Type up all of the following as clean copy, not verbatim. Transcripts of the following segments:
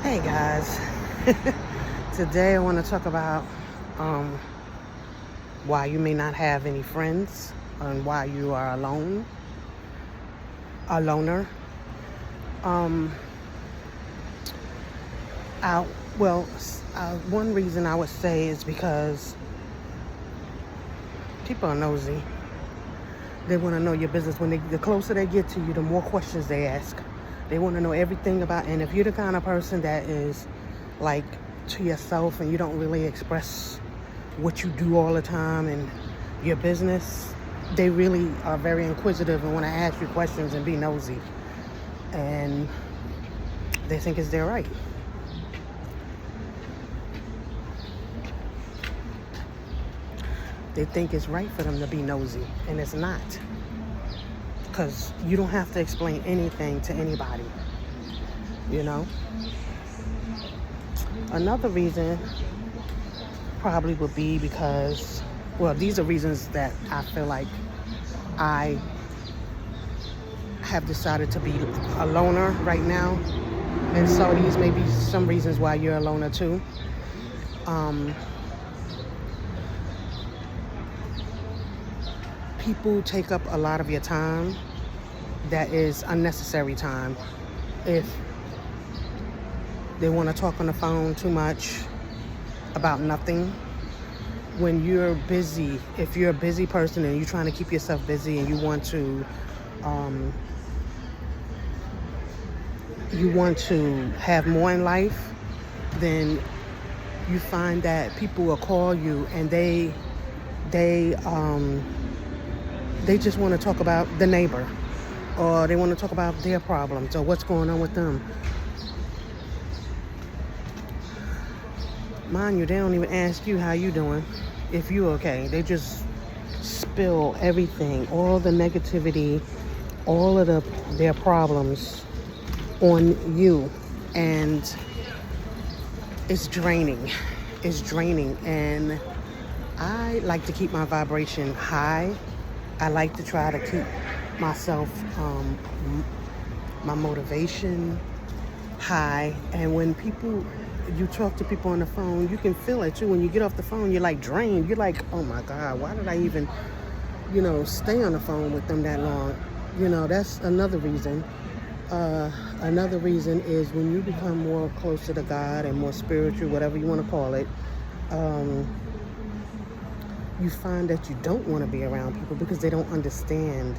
Hey guys, today I want to talk about um, why you may not have any friends and why you are a loner. Um, I, one reason I would say is because people are nosy. They want to know your business. The closer they get to you, the more questions they ask. They want to know everything about, and if you're the kind of person that is like to yourself and you don't really express what you do all the time and your business, they really are very inquisitive and want to ask you questions and be nosy. And they think it's their right. They think it's right for them to be nosy, and it's not. Because you don't have to explain anything to anybody, you know? Another reason probably would be because, these are reasons that I feel like I have decided to be a loner right now. And so these may be some reasons why you're a loner too. People take up a lot of your time that is unnecessary time. If they want to talk on the phone too much about nothing, when you're busy, if you're a busy person and you're trying to keep yourself busy and you want to have more in life, then you find that people will call you and they just want to talk about the neighbor, or they want to talk about their problems or what's going on with them. Mind you, they don't even ask you how you doing, if you okay. They just spill everything, all the negativity, all of their problems on you, and it's draining. It's draining, and I like to keep my vibration high. I like to try to keep myself, my motivation high. And when you talk to people on the phone, you can feel it too. When you get off the phone, you're like drained. You're like, oh my God, why did I even, stay on the phone with them that long? That's another reason. Another reason is when you become more closer to God and more spiritual, whatever you want to call it, you find that you don't want to be around people because they don't understand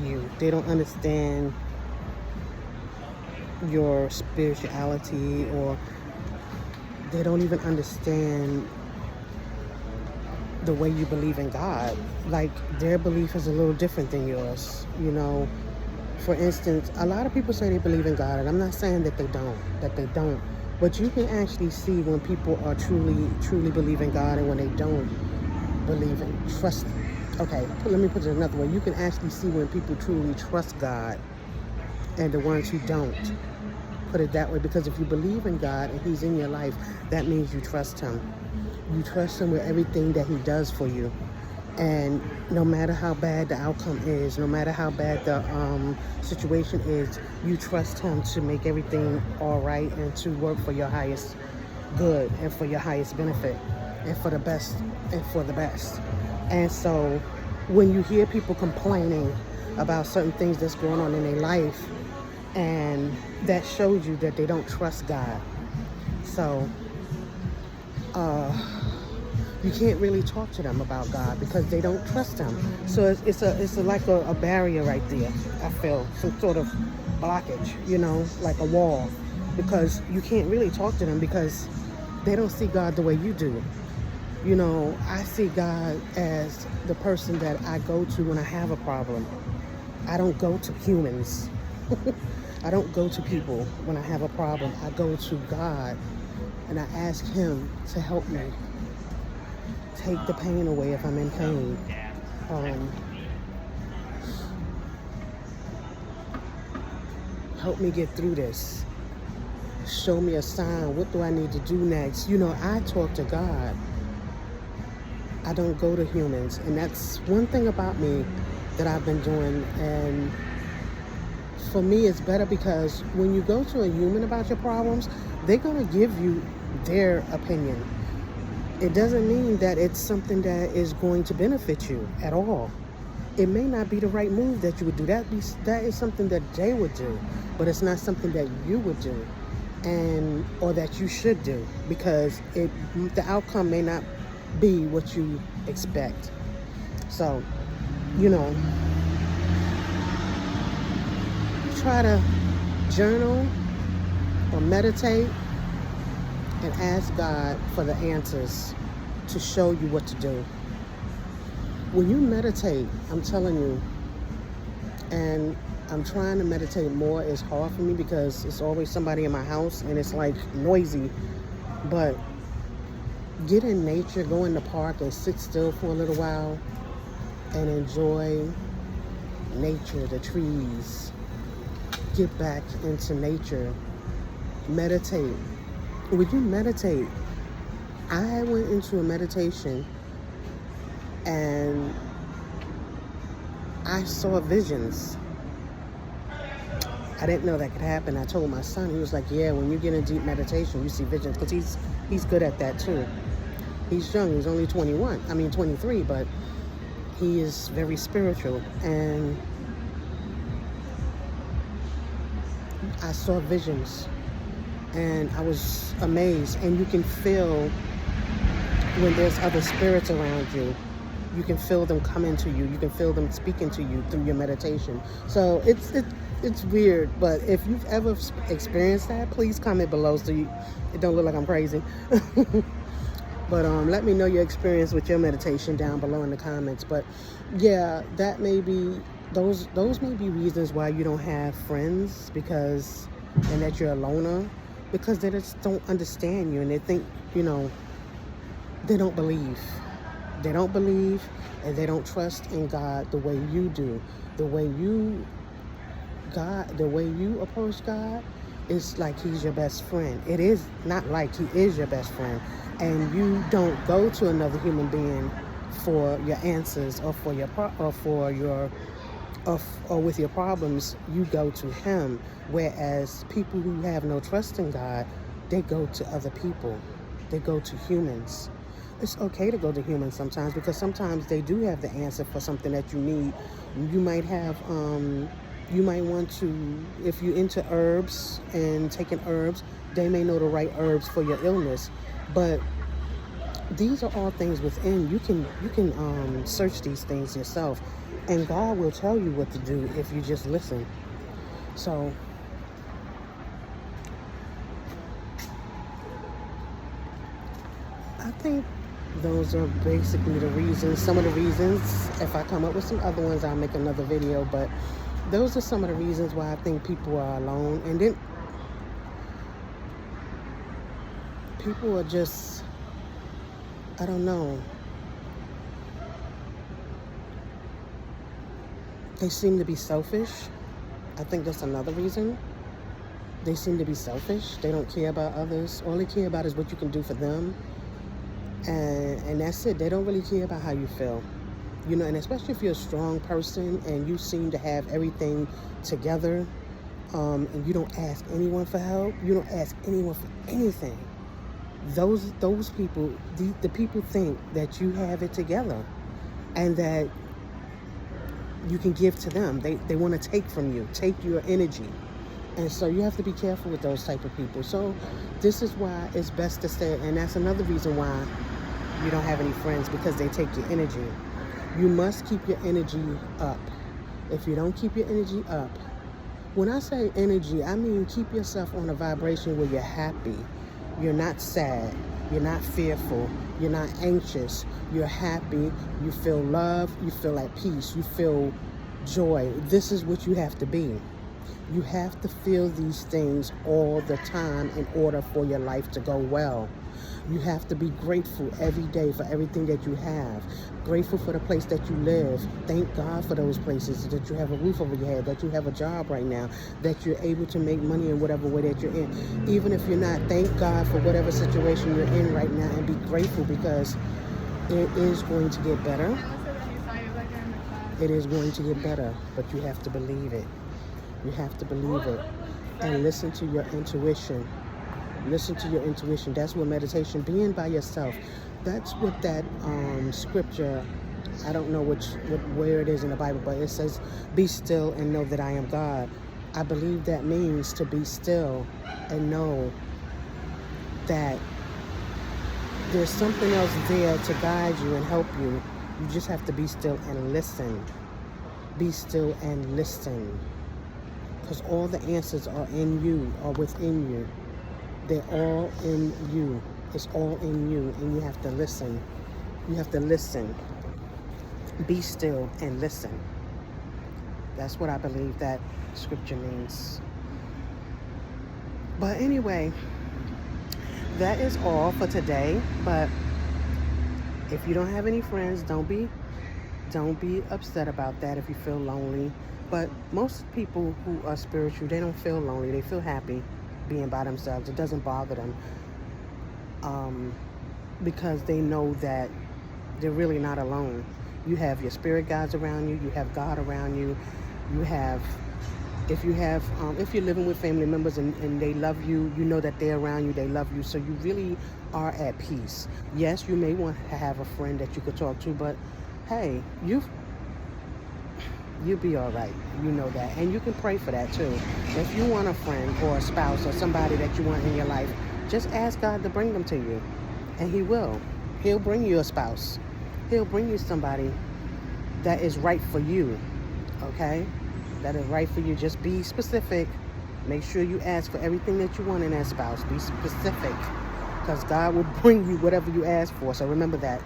you. They don't understand your spirituality, or they don't even understand the way you believe in God. Like, their belief is a little different than yours. For instance, a lot of people say they believe in God, and I'm not saying that they don't. But you can actually see when people are truly believe in God and when they don't believe and trust. Okay, let me put it another way. You can actually see when people truly trust God and the ones who don't. Put it that way, because if you believe in God and He's in your life, that means you trust Him. You trust Him with everything that He does for you. And no matter how bad the outcome is, no matter how bad the situation is, you trust Him to make everything all right and to work for your highest good and for your highest benefit and for the best and for the best. And so when you hear people complaining about certain things that's going on in their life, and that shows you that they don't trust God. So you can't really talk to them about God because they don't trust Him. So it's like a barrier right there. I feel some sort of blockage, like a wall, because you can't really talk to them because they don't see God the way you do. I see God as the person that I go to when I have a problem. I don't go to humans. I don't go to people when I have a problem. I go to God and I ask Him to help me. Take the pain away if I'm in pain. Help me get through this. Show me a sign. What do I need to do next? I talk to God. I don't go to humans. And that's one thing about me that I've been doing. And for me, it's better because when you go to a human about your problems, they're going to give you their opinion. It doesn't mean that it's something that is going to benefit you at all. It may not be the right move that you would do. That is something that they would do, but it's not something that you would do, or that you should do, because the outcome may not be what you expect. So, try to journal or meditate and ask God for the answers to show you what to do. When you meditate, I'm telling you, and I'm trying to meditate more. It's hard for me because it's always somebody in my house and it's like noisy. But get in nature, go in the park and sit still for a little while and enjoy nature, the trees. Get back into nature. Meditate. When you meditate, I went into a meditation and I saw visions. I didn't know that could happen. I told my son, he was like, yeah, when you get in deep meditation, you see visions, because he's good at that too. He's young, he's only 23, but he is very spiritual. And I saw visions and I was amazed. And you can feel when there's other spirits around you. You can feel them coming to you. You can feel them speaking to you through your meditation. So it's weird, but if you've ever experienced that, please comment below so it don't look like I'm crazy. But let me know your experience with your meditation down below in the comments. But yeah, that may be those may be reasons why you don't have friends, and that you're a loner, because they just don't understand you, and they think, they don't believe. They don't believe, and they don't trust in God the way you do. The way you approach God is like he's your best friend. It is not like he is your best friend. And you don't go to another human being for your answers or with your problems. You go to him. Whereas people who have no trust in God, they go to other people. They go to humans. It's okay to go to humans sometimes, because sometimes they do have the answer for something that you need. You might want to, if you're into herbs and taking herbs, they may know the right herbs for your illness. But these are all things within. You can search these things yourself, and God will tell you what to do if you just listen. So I think those are basically the reasons, some of the reasons. If I come up with some other ones, I'll make another video, but those are some of the reasons why I think people are alone. And then people are just, I don't know, they seem to be selfish. I think that's another reason. They seem to be selfish. They don't care about others. All they care about is what you can do for them. And that's it. They don't really care about how you feel. And especially if you're a strong person and you seem to have everything together, and you don't ask anyone for help, you don't ask anyone for anything. Those people, the people think that you have it together and that you can give to them. They want to take from you, take your energy. And so you have to be careful with those type of people. So this is why it's best to stay, and that's another reason why you don't have any friends, because they take your energy. You must keep your energy up. If you don't keep your energy up, when I say energy, I mean keep yourself on a vibration where you're happy. You're not sad. You're not fearful. You're not anxious. You're happy. You feel love. You feel at peace. You feel joy. This is what you have to be. You have to feel these things all the time in order for your life to go well. You have to be grateful every day for everything that you have. Grateful for the place that you live. Thank God for those places, that you have a roof over your head, that you have a job right now, that you're able to make money in whatever way that you're in. Even if you're not, thank God for whatever situation you're in right now, and be grateful, because it is going to get better. It is going to get better, but you have to believe it. You have to believe it. And listen to your intuition. Listen to your intuition. That's what meditation, being by yourself. That's what that scripture, I don't know where it is in the Bible, but it says, be still and know that I am God. I believe that means to be still and know that there's something else there to guide you and help you. You just have to be still and listen. Be still and listen. Because all the answers are in you, are within you. They're all in you. It's all in you, and you have to listen. You have to listen. Be still and listen. That's what I believe that scripture means. But anyway, that is all for today. But if you don't have any friends, don't be upset about that if you feel lonely. But most people who are spiritual, they don't feel lonely. They feel happy being by themselves. It doesn't bother them. Because they know that they're really not alone. You have your spirit guides around you. You have God around you. You have, if you're living with family members and they love you, you know that they're around you, they love you. So you really are at peace. Yes, you may want to have a friend that you could talk to, but hey, you'll be all right. You know that. And you can pray for that too. If you want a friend or a spouse or somebody that you want in your life, just ask God to bring them to you. And He will. He'll bring you a spouse. He'll bring you somebody that is right for you. Okay? That is right for you. Just be specific. Make sure you ask for everything that you want in that spouse. Be specific. Because God will bring you whatever you ask for. So remember that.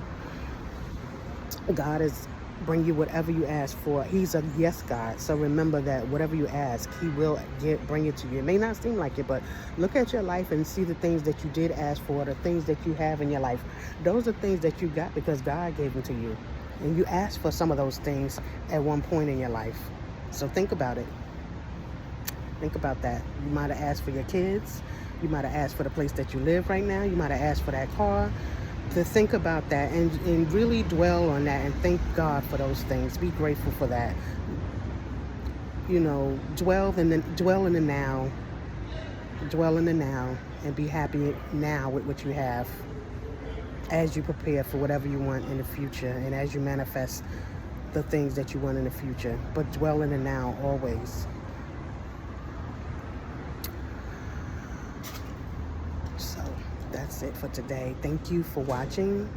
God is bring you whatever you ask for. He's a yes God. So remember that whatever you ask, He will bring it to you. It may not seem like it, but look at your life and see the things that you did ask for, the things that you have in your life. Those are things that you got because God gave them to you. And you asked for some of those things at one point in your life. So think about it. Think about that. You might have asked for your kids. You might have asked for the place that you live right now. You might have asked for that car. To think about that and really dwell on that and thank God for those things. Be grateful for that. You know, dwell in the now. Dwell in the now and be happy now with what you have as you prepare for whatever you want in the future and as you manifest the things that you want in the future. But dwell in the now always. That's it for today. Thank you for watching.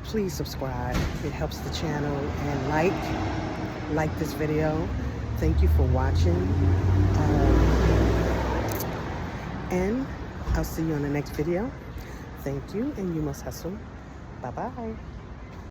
Please subscribe. It helps the channel. And like this video. Thank you for watching. And I'll see you on the next video. Thank you, and you must hustle. Bye-bye.